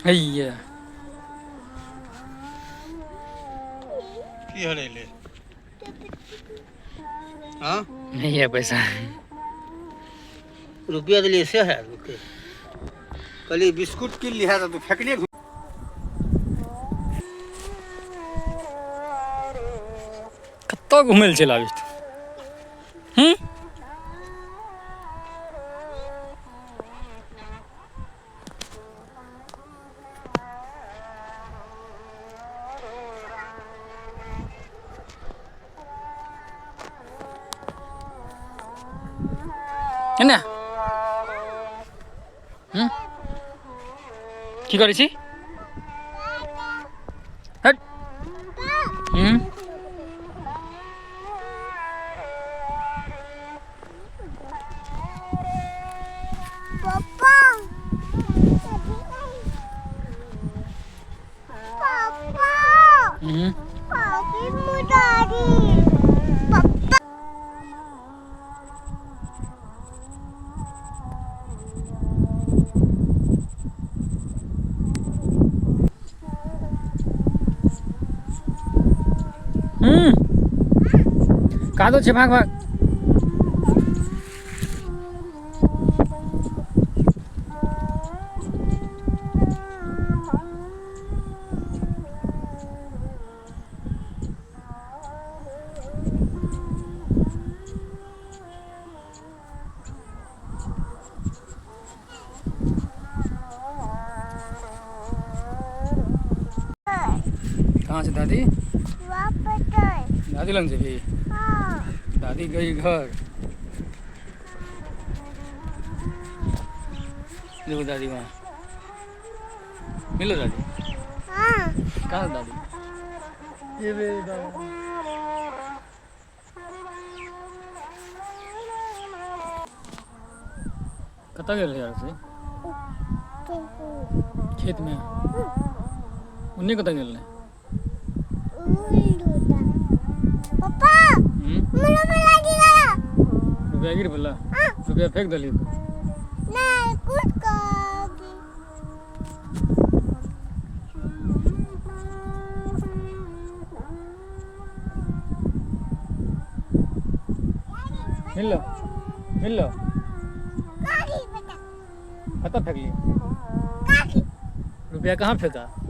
हैया की हरे ले हाँ नहीं है पैसा रुपया तो ऐसे है रुके कल बिस्कुट की लिया था तो फेंकने कत्तो घूमे चला आबिस এনে কি করেছি hot Papa. Papa. Papi mau dari. Papa. কাদো છે ભાગ ભાગ कहाँ से दादी दादी लंग से भी दादी गई घर देखो दादी वहाँ मिलो दादी कहाँ है दादी ये कता गए यार से खेत में उन्हें कता गए Papa. Mana lagi gaya? रुपया गिर बोला रुपया फेंक दली तो Nah, ikut kaki. मिल लो Kaki betul. कता फेंक ली Kaki. रुपया कहाँ फेंका